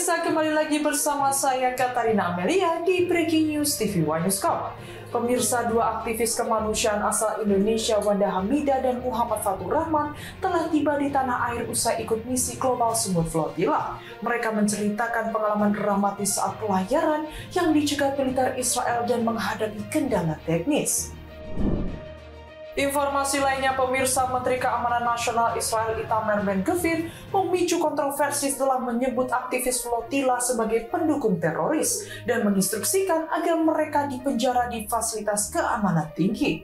Pemirsa, kembali lagi bersama saya Katarina Amelia di Breaking News TV One News Com. Pemirsa, dua aktivis kemanusiaan asal Indonesia, Wanda Hamidah dan Muhammad Fatur Rahman, telah tiba di tanah air usai ikut misi Global Smooth Flotilla. Mereka menceritakan pengalaman dramatis saat pelayaran yang dicegat militer Israel dan menghadapi kendala teknis. Informasi lainnya, pemirsa, Menteri Keamanan Nasional Israel Itamar Ben-Gvir memicu kontroversi setelah menyebut aktivis flotilla sebagai pendukung teroris dan menginstruksikan agar mereka dipenjara di fasilitas keamanan tinggi.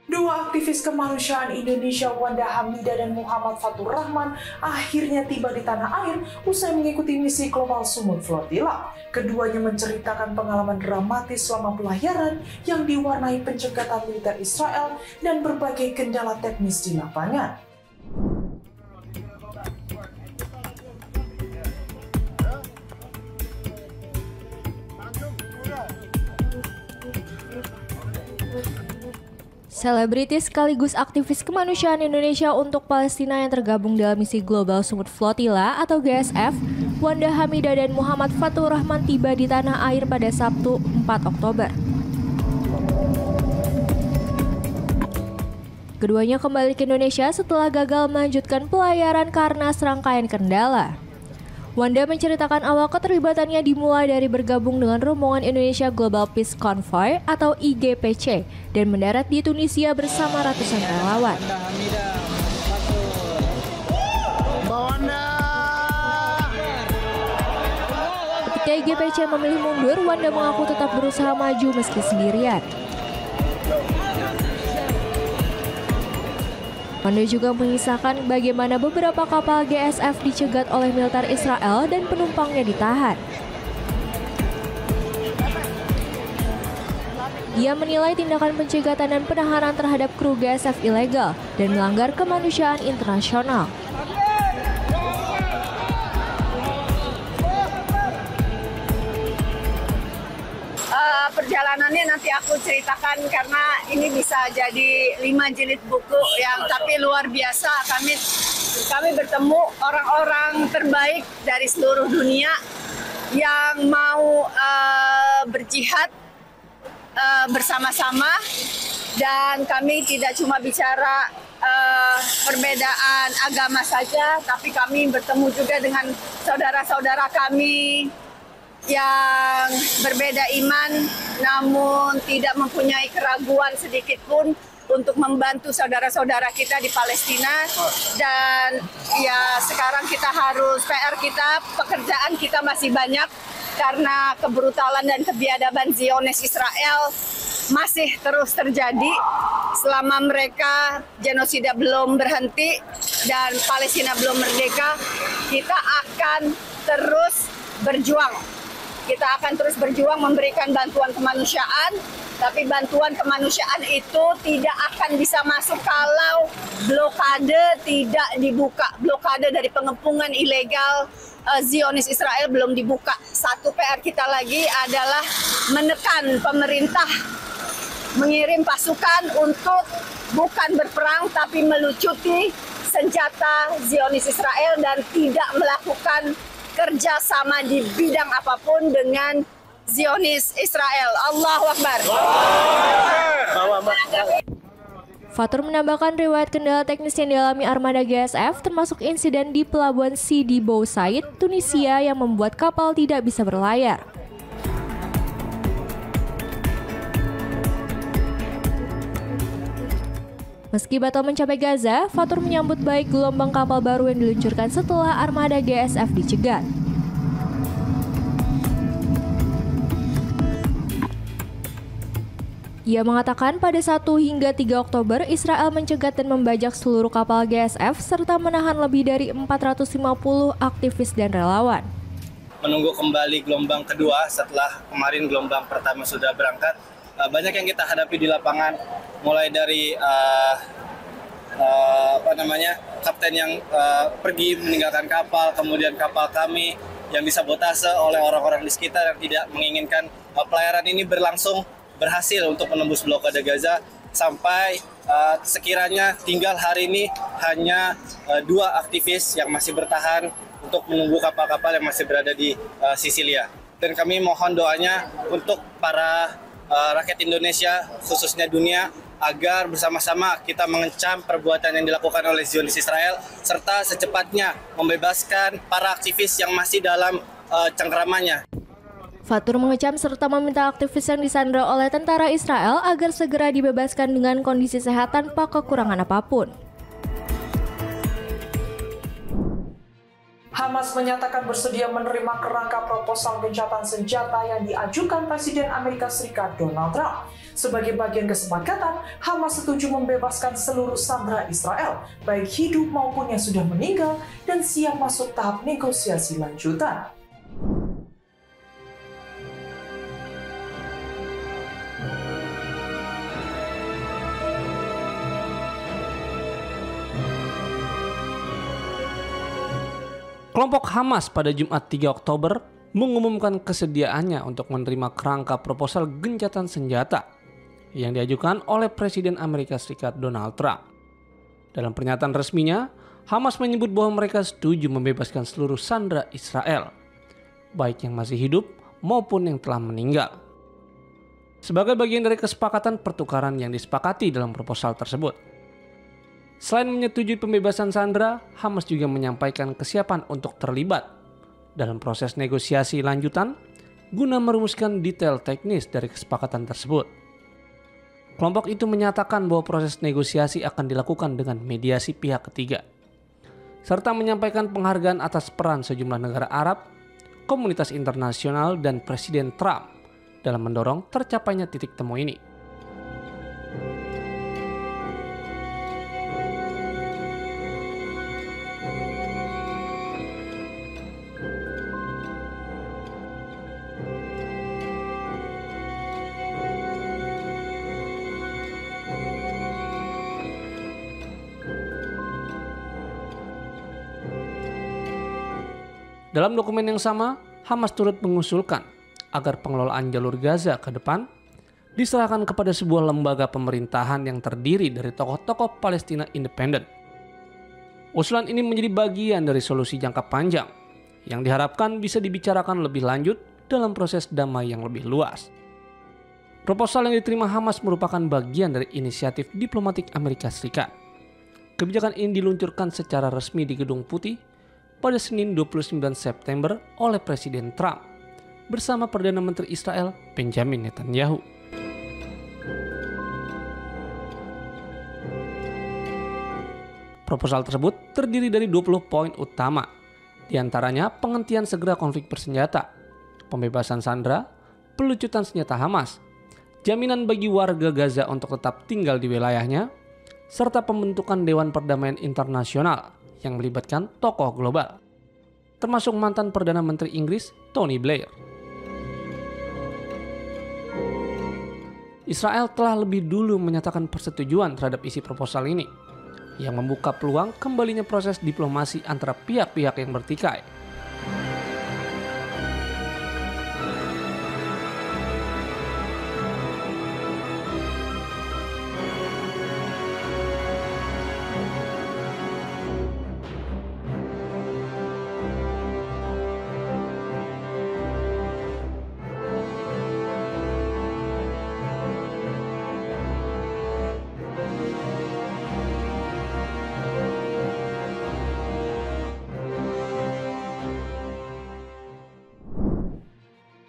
Dua aktivis kemanusiaan Indonesia, Wanda Hamidah dan Muhammad Fatur Rahman, akhirnya tiba di tanah air usai mengikuti misi Global Smooth Flotilla. Keduanya menceritakan pengalaman dramatis selama pelayaran yang diwarnai pencegatan militer Israel dan berbagai kendala teknis di lapangan. Selebritis sekaligus aktivis kemanusiaan Indonesia untuk Palestina yang tergabung dalam misi Global Smooth Flotilla atau GSF, Wanda Hamidah dan Muhammad Fatur Rahman tiba di tanah air pada Sabtu 4 Oktober. Keduanya kembali ke Indonesia setelah gagal melanjutkan pelayaran karena serangkaian kendala. Wanda menceritakan awal keterlibatannya dimulai dari bergabung dengan rombongan Indonesia Global Peace Convoy atau IGPC dan mendarat di Tunisia bersama ratusan relawan. Ketika IGPC memilih mundur, Wanda mengaku tetap berusaha maju meski sendirian. Wanda juga mengisahkan bagaimana beberapa kapal GSF dicegat oleh militer Israel dan penumpangnya ditahan. Ia menilai tindakan pencegatan dan penahanan terhadap kru GSF ilegal dan melanggar kemanusiaan internasional. Perjalanannya nanti aku ceritakan karena ini bisa jadi 5 jilid buku yang tapi luar biasa. Kami bertemu orang-orang terbaik dari seluruh dunia yang mau berjihad bersama-sama, dan kami tidak cuma bicara perbedaan agama saja, tapi kami bertemu juga dengan saudara-saudara kami yang berbeda iman namun tidak mempunyai keraguan sedikit pun untuk membantu saudara-saudara kita di Palestina. Dan ya sekarang kita harus pekerjaan kita masih banyak karena kebrutalan dan kebiadaban Zionis Israel masih terus terjadi selama mereka genosida belum berhenti dan Palestina belum merdeka. Kita akan terus berjuang. Kita akan terus berjuang memberikan bantuan kemanusiaan, tapi bantuan kemanusiaan itu tidak akan bisa masuk kalau blokade tidak dibuka. Blokade dari pengepungan ilegal Zionis Israel belum dibuka. Satu PR kita lagi adalah menekan pemerintah mengirim pasukan untuk bukan berperang tapi melucuti senjata Zionis Israel dan tidak melakukan kerjasama di bidang apapun dengan Zionis Israel. Allahu Akbar. Fatur menambahkan riwayat kendala teknis yang dialami armada GSF termasuk insiden di pelabuhan Sidi Bou Said, Tunisia yang membuat kapal tidak bisa berlayar. Meski batal mencapai Gaza, Fatur menyambut baik gelombang kapal baru yang diluncurkan setelah armada GSF dicegat. Ia mengatakan pada 1 hingga 3 Oktober, Israel mencegat dan membajak seluruh kapal GSF serta menahan lebih dari 450 aktivis dan relawan. Menunggu kembali gelombang kedua setelah kemarin gelombang pertama sudah berangkat. Banyak yang kita hadapi di lapangan, mulai dari kapten yang pergi meninggalkan kapal, kemudian kapal kami yang disabotase oleh orang-orang di sekitar yang tidak menginginkan pelayaran ini berlangsung berhasil untuk menembus blokade Gaza sampai sekiranya tinggal hari ini hanya 2 aktivis yang masih bertahan untuk menunggu kapal-kapal yang masih berada di Sisilia. Dan kami mohon doanya untuk para rakyat Indonesia, khususnya dunia, agar bersama-sama kita mengecam perbuatan yang dilakukan oleh Zionis Israel serta secepatnya membebaskan para aktivis yang masih dalam cengkeramannya. Fatur mengecam serta meminta aktivis yang disandra oleh tentara Israel agar segera dibebaskan dengan kondisi sehat tanpa kekurangan apapun. Hamas menyatakan bersedia menerima kerangka proposal gencatan senjata yang diajukan Presiden Amerika Serikat Donald Trump. Sebagai bagian kesepakatan, Hamas setuju membebaskan seluruh sandera Israel, baik hidup maupun yang sudah meninggal, dan siap masuk tahap negosiasi lanjutan. Kelompok Hamas pada Jumat 3 Oktober mengumumkan kesediaannya untuk menerima kerangka proposal gencatan senjata yang diajukan oleh Presiden Amerika Serikat Donald Trump. Dalam pernyataan resminya, Hamas menyebut bahwa mereka setuju membebaskan seluruh sandera Israel, baik yang masih hidup maupun yang telah meninggal, sebagai bagian dari kesepakatan pertukaran yang disepakati dalam proposal tersebut. Selain menyetujui pembebasan sandera, Hamas juga menyampaikan kesiapan untuk terlibat dalam proses negosiasi lanjutan guna merumuskan detail teknis dari kesepakatan tersebut. Kelompok itu menyatakan bahwa proses negosiasi akan dilakukan dengan mediasi pihak ketiga, serta menyampaikan penghargaan atas peran sejumlah negara Arab, komunitas internasional, dan Presiden Trump dalam mendorong tercapainya titik temu ini. Dalam dokumen yang sama, Hamas turut mengusulkan agar pengelolaan jalur Gaza ke depan diserahkan kepada sebuah lembaga pemerintahan yang terdiri dari tokoh-tokoh Palestina independen. Usulan ini menjadi bagian dari solusi jangka panjang yang diharapkan bisa dibicarakan lebih lanjut dalam proses damai yang lebih luas. Proposal yang diterima Hamas merupakan bagian dari inisiatif diplomatik Amerika Serikat. Kebijakan ini diluncurkan secara resmi di Gedung Putih pada Senin 29 September oleh Presiden Trump bersama Perdana Menteri Israel Benjamin Netanyahu. Proposal tersebut terdiri dari 20 poin utama, diantaranya penghentian segera konflik bersenjata, pembebasan sandera, pelucutan senjata Hamas, jaminan bagi warga Gaza untuk tetap tinggal di wilayahnya, serta pembentukan Dewan Perdamaian Internasional yang melibatkan tokoh global, termasuk mantan Perdana Menteri Inggris Tony Blair. Israel telah lebih dulu menyatakan persetujuan terhadap isi proposal ini, yang membuka peluang kembalinya proses diplomasi antara pihak-pihak yang bertikai.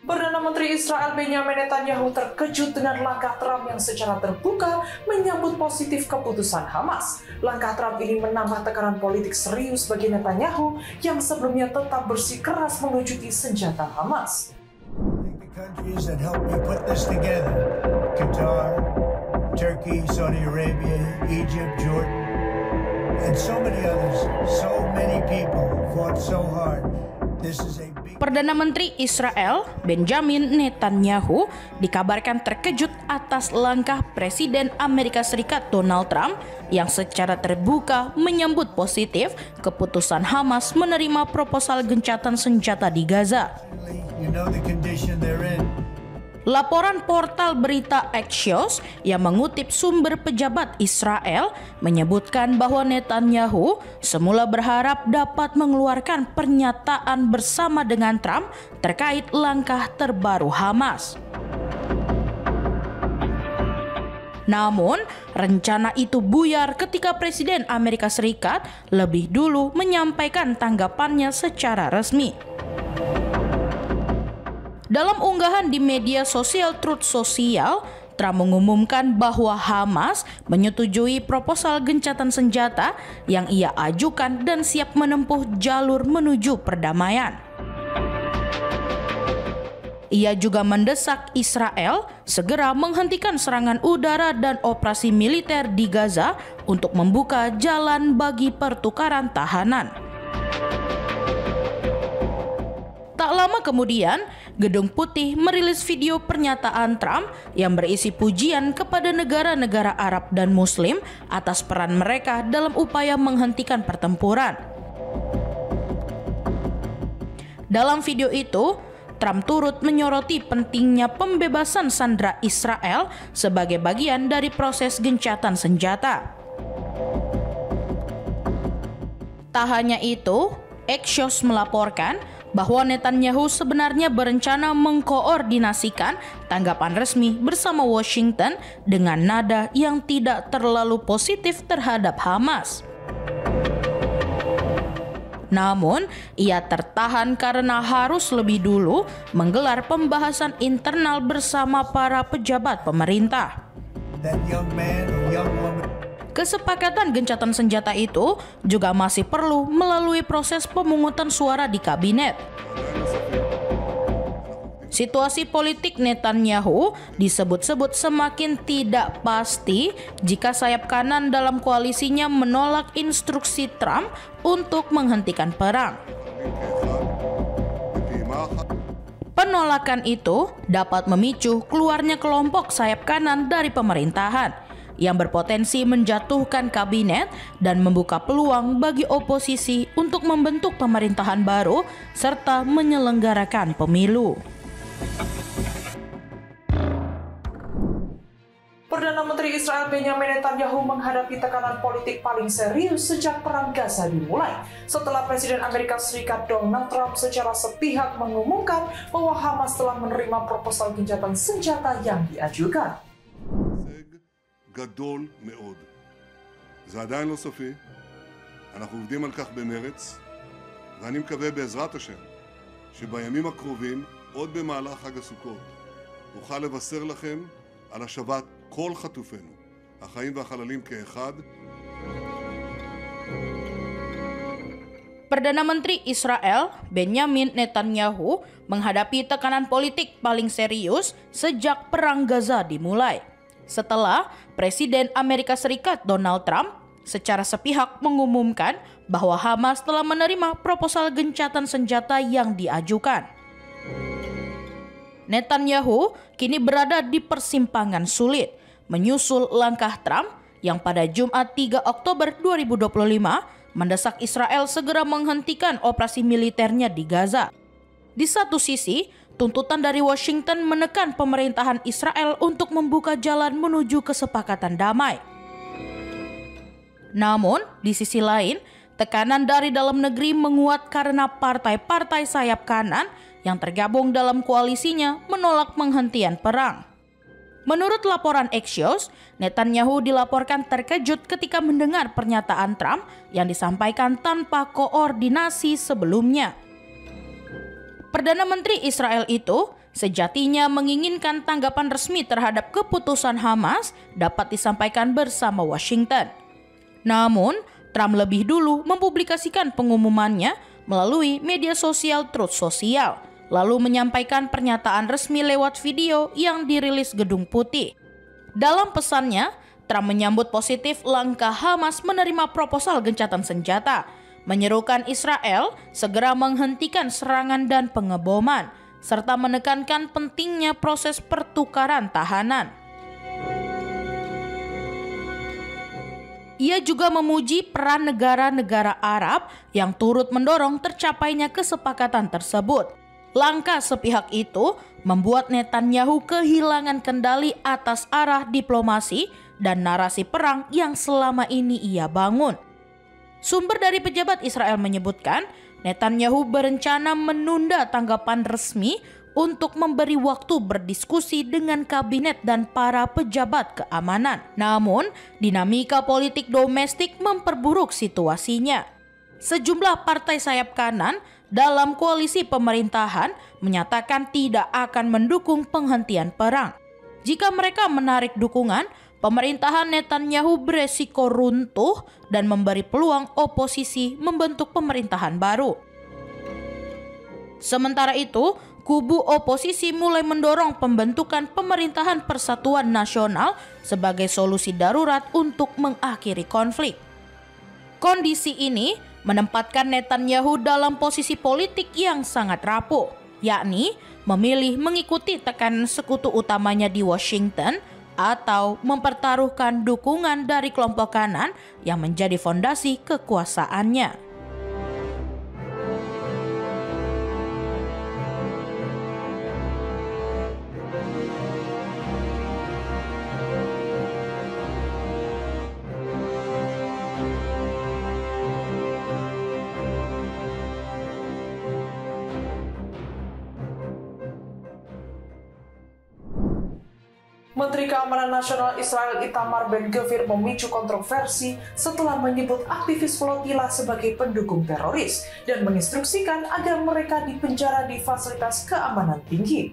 Perdana Menteri Israel Benjamin Netanyahu terkejut dengan langkah Trump yang secara terbuka menyambut positif keputusan Hamas. Langkah Trump ini menambah tekanan politik serius bagi Netanyahu yang sebelumnya tetap bersikeras melucuti senjata Hamas. Countries that helped me put this together: Qatar, Turkey, Saudi Arabia, Egypt, Jordan, and so many others. So many people fought so hard. This is a Perdana Menteri Israel Benjamin Netanyahu dikabarkan terkejut atas langkah Presiden Amerika Serikat Donald Trump yang secara terbuka menyambut positif keputusan Hamas menerima proposal gencatan senjata di Gaza. Laporan portal berita Axios yang mengutip sumber pejabat Israel menyebutkan bahwa Netanyahu semula berharap dapat mengeluarkan pernyataan bersama dengan Trump terkait langkah terbaru Hamas. Namun, rencana itu buyar ketika Presiden Amerika Serikat lebih dulu menyampaikan tanggapannya secara resmi. Dalam unggahan di media sosial Truth Social, Trump mengumumkan bahwa Hamas menyetujui proposal gencatan senjata yang ia ajukan dan siap menempuh jalur menuju perdamaian. Ia juga mendesak Israel segera menghentikan serangan udara dan operasi militer di Gaza untuk membuka jalan bagi pertukaran tahanan. Tak lama kemudian, Gedung Putih merilis video pernyataan Trump yang berisi pujian kepada negara-negara Arab dan Muslim atas peran mereka dalam upaya menghentikan pertempuran. Dalam video itu, Trump turut menyoroti pentingnya pembebasan sandera Israel sebagai bagian dari proses gencatan senjata. Tak hanya itu, Axios melaporkan bahwa Netanyahu sebenarnya berencana mengkoordinasikan tanggapan resmi bersama Washington dengan nada yang tidak terlalu positif terhadap Hamas. Namun, ia tertahan karena harus lebih dulu menggelar pembahasan internal bersama para pejabat pemerintah. Kesepakatan gencatan senjata itu juga masih perlu melalui proses pemungutan suara di kabinet. Situasi politik Netanyahu disebut-sebut semakin tidak pasti jika sayap kanan dalam koalisinya menolak instruksi Trump untuk menghentikan perang. Penolakan itu dapat memicu keluarnya kelompok sayap kanan dari pemerintahan yang berpotensi menjatuhkan kabinet dan membuka peluang bagi oposisi untuk membentuk pemerintahan baru serta menyelenggarakan pemilu. Perdana Menteri Israel Benjamin Netanyahu menghadapi tekanan politik paling serius sejak Perang Gaza dimulai, setelah Presiden Amerika Serikat Donald Trump secara sepihak mengumumkan bahwa Hamas telah menerima proposal gencatan senjata yang diajukan. גדול מאוד. זה עדיין לא סופי, אנחנו עובדים על כך במרץ, ואני מקווה בעזרת השם שבימים הקרובים, עוד במהלך חג הסוכות, נוכל לבשר לכם על השבת כל חטופינו, החיים והחללים כאחד. Perdana Menteri Israel Benjamin Netanyahu menghadapi tekanan politik paling serius sejak Perang Gaza dimulai, setelah Presiden Amerika Serikat Donald Trump secara sepihak mengumumkan bahwa Hamas telah menerima proposal gencatan senjata yang diajukan. Netanyahu kini berada di persimpangan sulit menyusul langkah Trump yang pada Jumat 3 Oktober 2025 mendesak Israel segera menghentikan operasi militernya di Gaza. Di satu sisi, tuntutan dari Washington menekan pemerintahan Israel untuk membuka jalan menuju kesepakatan damai. Namun, di sisi lain, tekanan dari dalam negeri menguat karena partai-partai sayap kanan yang tergabung dalam koalisinya menolak penghentian perang. Menurut laporan Axios, Netanyahu dilaporkan terkejut ketika mendengar pernyataan Trump yang disampaikan tanpa koordinasi sebelumnya. Perdana Menteri Israel itu sejatinya menginginkan tanggapan resmi terhadap keputusan Hamas dapat disampaikan bersama Washington. Namun, Trump lebih dulu mempublikasikan pengumumannya melalui media sosial Truth Social, lalu menyampaikan pernyataan resmi lewat video yang dirilis Gedung Putih. Dalam pesannya, Trump menyambut positif langkah Hamas menerima proposal gencatan senjata, menyerukan Israel segera menghentikan serangan dan pengeboman, serta menekankan pentingnya proses pertukaran tahanan. Ia juga memuji peran negara-negara Arab yang turut mendorong tercapainya kesepakatan tersebut. Langkah sepihak itu membuat Netanyahu kehilangan kendali atas arah diplomasi dan narasi perang yang selama ini ia bangun. Sumber dari pejabat Israel menyebutkan Netanyahu berencana menunda tanggapan resmi untuk memberi waktu berdiskusi dengan kabinet dan para pejabat keamanan. Namun, dinamika politik domestik memperburuk situasinya. Sejumlah partai sayap kanan dalam koalisi pemerintahan menyatakan tidak akan mendukung penghentian perang. Jika mereka menarik dukungan, pemerintahan Netanyahu beresiko runtuh dan memberi peluang oposisi membentuk pemerintahan baru. Sementara itu, kubu oposisi mulai mendorong pembentukan pemerintahan persatuan nasional sebagai solusi darurat untuk mengakhiri konflik. Kondisi ini menempatkan Netanyahu dalam posisi politik yang sangat rapuh, yakni memilih mengikuti tekanan sekutu utamanya di Washington atau mempertaruhkan dukungan dari kelompok kanan yang menjadi fondasi kekuasaannya. Menteri Keamanan Nasional Israel Itamar Ben-Gvir memicu kontroversi setelah menyebut aktivis flotila sebagai pendukung teroris dan menginstruksikan agar mereka dipenjara di fasilitas keamanan tinggi.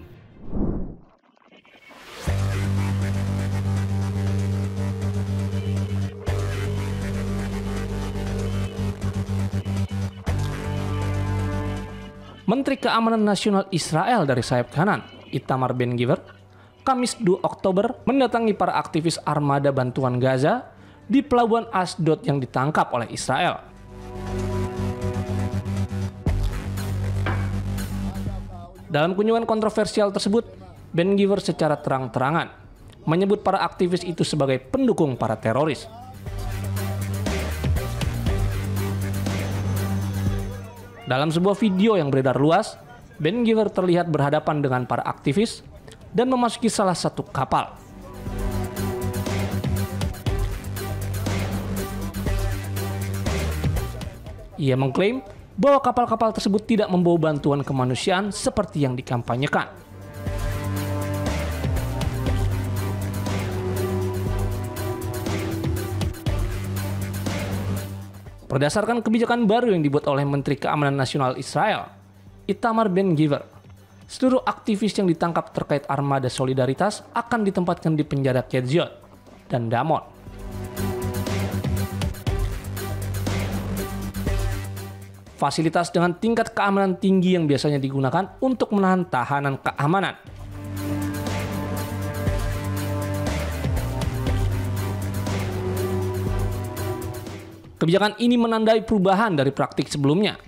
Menteri Keamanan Nasional Israel dari sayap kanan, Itamar Ben-Gvir, Kamis 2 Oktober mendatangi para aktivis armada bantuan Gaza di pelabuhan Ashdod yang ditangkap oleh Israel. Dalam kunjungan kontroversial tersebut, Ben-Gvir secara terang-terangan menyebut para aktivis itu sebagai pendukung para teroris. Dalam sebuah video yang beredar luas, Ben-Gvir terlihat berhadapan dengan para aktivis dan memasuki salah satu kapal. Ia mengklaim bahwa kapal-kapal tersebut tidak membawa bantuan kemanusiaan seperti yang dikampanyekan. Berdasarkan kebijakan baru yang dibuat oleh Menteri Keamanan Nasional Israel, Itamar Ben-Gvir, seluruh aktivis yang ditangkap terkait armada solidaritas akan ditempatkan di penjara Keziot dan Damon. Fasilitas dengan tingkat keamanan tinggi yang biasanya digunakan untuk menahan tahanan keamanan. Kebijakan ini menandai perubahan dari praktik sebelumnya,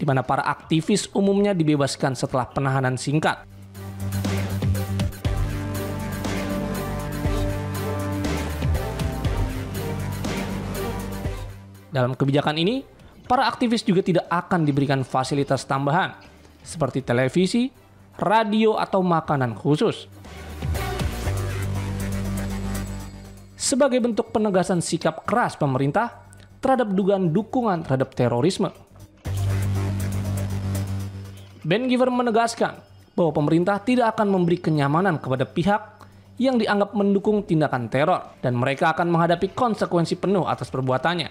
di mana para aktivis umumnya dibebaskan setelah penahanan singkat. Dalam kebijakan ini, para aktivis juga tidak akan diberikan fasilitas tambahan, seperti televisi, radio, atau makanan khusus. Sebagai bentuk penegasan sikap keras pemerintah terhadap dugaan dukungan terhadap terorisme. Ben-Gvir menegaskan bahwa pemerintah tidak akan memberi kenyamanan kepada pihak yang dianggap mendukung tindakan teror dan mereka akan menghadapi konsekuensi penuh atas perbuatannya.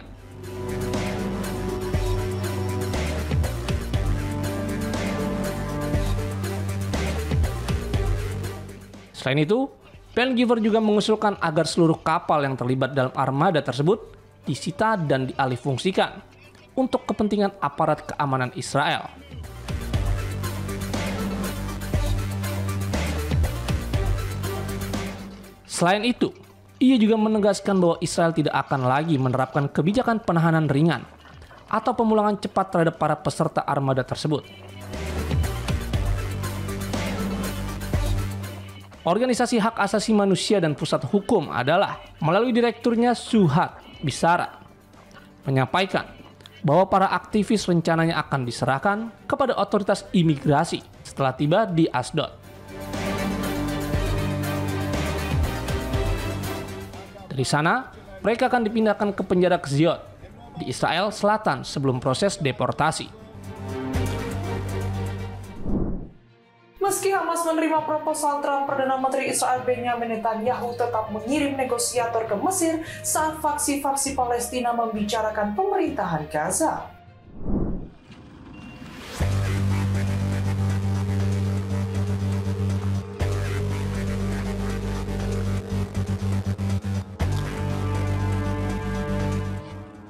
Selain itu, Ben-Gvir juga mengusulkan agar seluruh kapal yang terlibat dalam armada tersebut disita dan dialihfungsikan untuk kepentingan aparat keamanan Israel. Selain itu, ia juga menegaskan bahwa Israel tidak akan lagi menerapkan kebijakan penahanan ringan atau pemulangan cepat terhadap para peserta armada tersebut. Organisasi hak asasi manusia dan pusat hukum adalah melalui direkturnya Suhat Bisara menyampaikan bahwa para aktivis rencananya akan diserahkan kepada otoritas imigrasi setelah tiba di Asdod. Dari sana, mereka akan dipindahkan ke penjara Kziot di Israel Selatan sebelum proses deportasi. Meski Hamas menerima proposal Trump, Perdana Menteri Israel Benjamin Netanyahu tetap mengirim negosiator ke Mesir saat faksi-faksi Palestina membicarakan pemerintahan Gaza.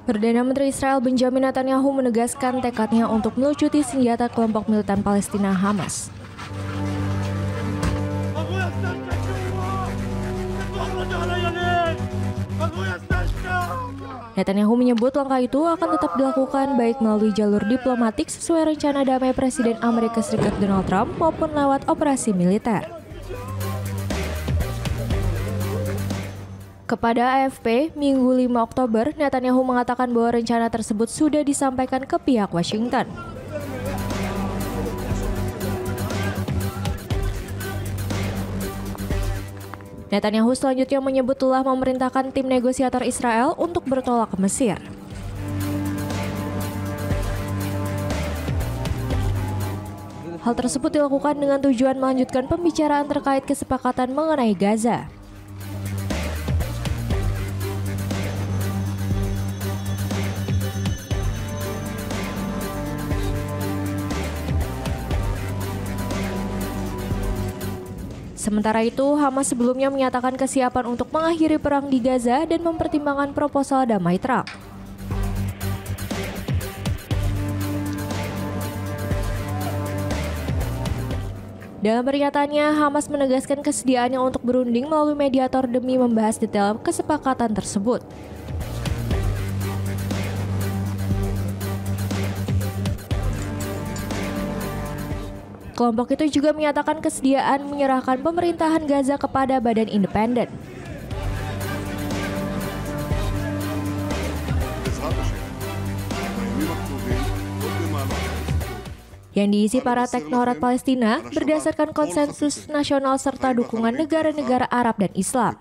Perdana Menteri Israel Benjamin Netanyahu menegaskan tekadnya untuk melucuti senjata kelompok militan Palestina Hamas. Netanyahu menyebut langkah itu akan tetap dilakukan baik melalui jalur diplomatik sesuai rencana damai Presiden Amerika Serikat Donald Trump maupun lewat operasi militer. Kepada AFP, Minggu 5 Oktober, Netanyahu mengatakan bahwa rencana tersebut sudah disampaikan ke pihak Washington. Netanyahu selanjutnya menyebut telah memerintahkan tim negosiator Israel untuk bertolak ke Mesir. Hal tersebut dilakukan dengan tujuan melanjutkan pembicaraan terkait kesepakatan mengenai Gaza. Sementara itu, Hamas sebelumnya menyatakan kesiapan untuk mengakhiri perang di Gaza dan mempertimbangkan proposal damai Trump. Dalam pernyataannya, Hamas menegaskan kesediaannya untuk berunding melalui mediator demi membahas detail kesepakatan tersebut. Kelompok itu juga menyatakan kesediaan menyerahkan pemerintahan Gaza kepada badan independen. Yang diisi para teknokrat Palestina berdasarkan konsensus nasional serta dukungan negara-negara Arab dan Islam.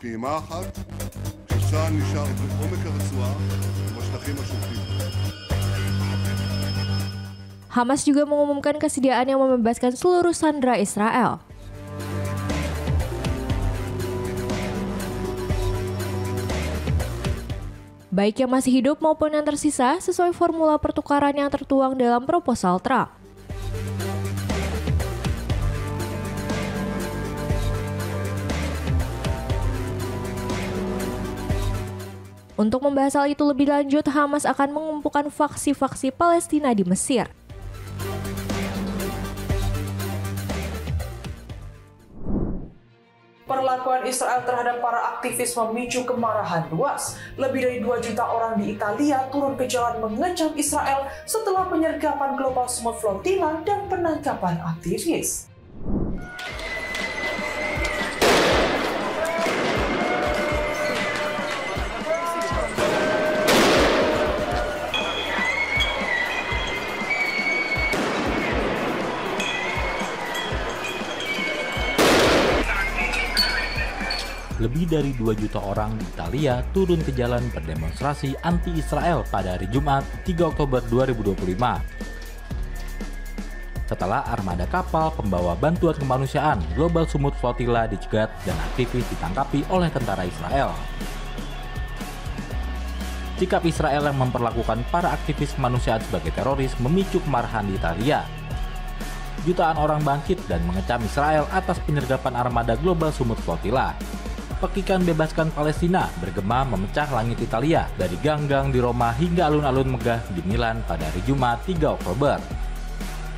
Hamas juga mengumumkan kesediaannya membebaskan seluruh sandera Israel. Baik yang masih hidup maupun yang tersisa sesuai formula pertukaran yang tertuang dalam proposal Trump. Untuk membahas hal itu lebih lanjut, Hamas akan mengumpulkan faksi-faksi Palestina di Mesir. Perlakuan Israel terhadap para aktivis memicu kemarahan luas. Lebih dari 2 juta orang di Italia turun ke jalan mengecam Israel setelah penyergapan Global Smooth Flotilla dan penangkapan aktivis. Lebih dari 2 juta orang di Italia turun ke jalan berdemonstrasi anti-Israel pada hari Jumat 3 Oktober 2025. Setelah armada kapal pembawa bantuan kemanusiaan Global Smooth Flotilla dicegat dan aktivis ditangkapi oleh tentara Israel. Sikap Israel yang memperlakukan para aktivis kemanusiaan sebagai teroris memicu kemarahan di Italia. Jutaan orang bangkit dan mengecam Israel atas penyergapan armada Global Smooth Flotilla. Pekikan bebaskan Palestina bergema memecah langit Italia dari gang-gang di Roma hingga alun-alun megah di Milan pada hari Jumat 3 Oktober.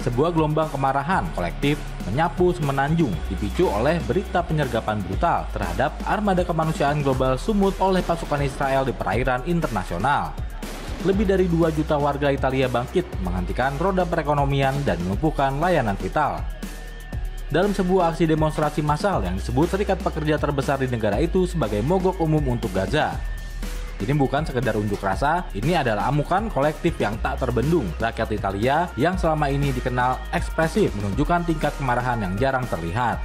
Sebuah gelombang kemarahan kolektif menyapu semenanjung dipicu oleh berita penyergapan brutal terhadap armada kemanusiaan Global Smooth oleh pasukan Israel di perairan internasional. Lebih dari 2 juta warga Italia bangkit menghentikan roda perekonomian dan melumpuhkan layanan vital. Dalam sebuah aksi demonstrasi massal yang disebut serikat pekerja terbesar di negara itu sebagai mogok umum untuk Gaza. Ini bukan sekedar unjuk rasa, ini adalah amukan kolektif yang tak terbendung. Rakyat Italia yang selama ini dikenal ekspresif menunjukkan tingkat kemarahan yang jarang terlihat.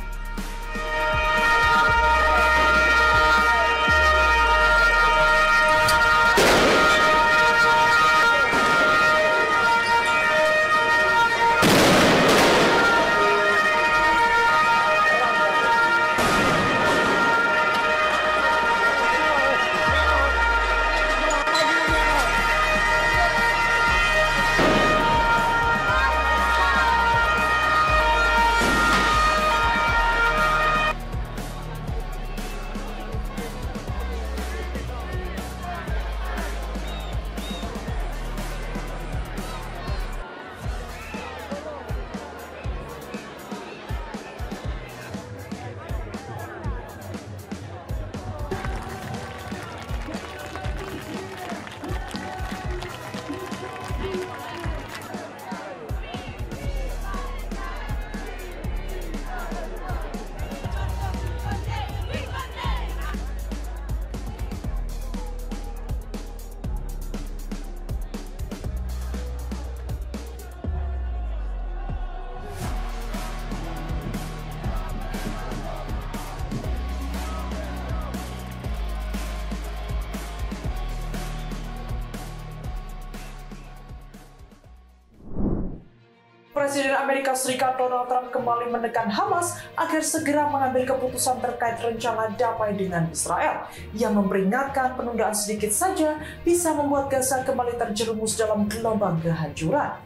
Presiden Amerika Serikat Donald Trump kembali menekan Hamas agar segera mengambil keputusan terkait rencana damai dengan Israel yang memperingatkan penundaan sedikit saja bisa membuat Gaza kembali terjerumus dalam gelombang kehancuran.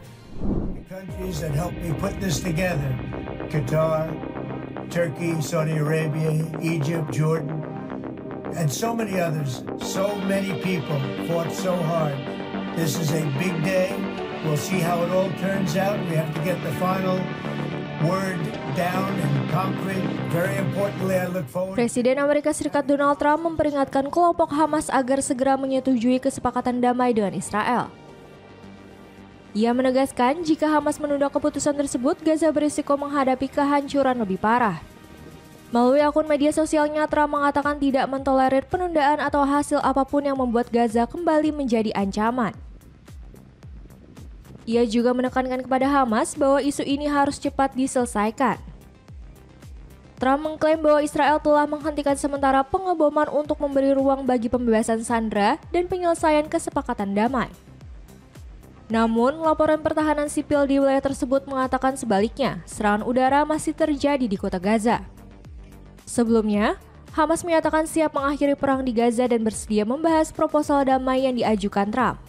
The countries that helped me put this together, Qatar, Turkey, Saudi Arabia, Egypt, Jordan, and so many others. So many people fought so hard. This is a big day. We'll see how it all turns out. We have to get the final word down and concrete. Very importantly, I look forward. Presiden Amerika Serikat Donald Trump memperingatkan kelompok Hamas agar segera menyetujui kesepakatan damai dengan Israel. Ia menegaskan jika Hamas menunda keputusan tersebut, Gaza berisiko menghadapi kehancuran lebih parah. Melalui akun media sosialnya, Trump mengatakan tidak mentolerir penundaan atau hasil apapun yang membuat Gaza kembali menjadi ancaman. Ia juga menekankan kepada Hamas bahwa isu ini harus cepat diselesaikan. Trump mengklaim bahwa Israel telah menghentikan sementara pengeboman untuk memberi ruang bagi pembebasan sandera dan penyelesaian kesepakatan damai. Namun, laporan pertahanan sipil di wilayah tersebut mengatakan sebaliknya, serangan udara masih terjadi di kota Gaza. Sebelumnya, Hamas menyatakan siap mengakhiri perang di Gaza dan bersedia membahas proposal damai yang diajukan Trump.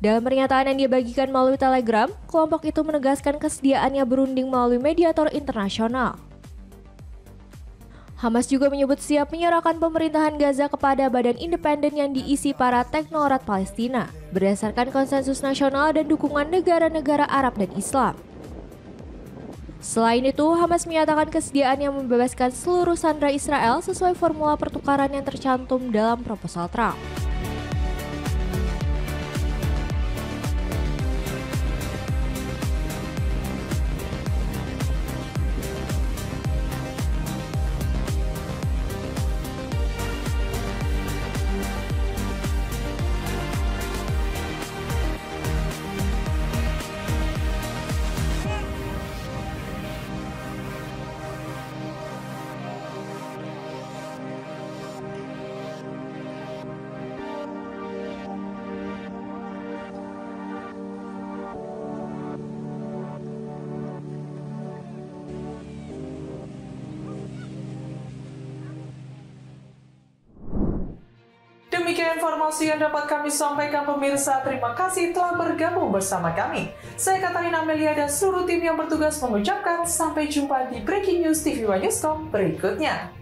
Dalam pernyataan yang dia bagikan melalui Telegram, kelompok itu menegaskan kesediaannya berunding melalui mediator internasional. Hamas juga menyebut siap menyerahkan pemerintahan Gaza kepada badan independen yang diisi para teknokrat Palestina, berdasarkan konsensus nasional dan dukungan negara-negara Arab dan Islam. Selain itu, Hamas menyatakan kesediaannya membebaskan seluruh sandera Israel sesuai formula pertukaran yang tercantum dalam proposal Trump. Demikian informasi yang dapat kami sampaikan pemirsa. Terima kasih telah bergabung bersama kami. Saya Katarina Amelia dan seluruh tim yang bertugas mengucapkan sampai jumpa di Breaking News TV Wanyuskom berikutnya.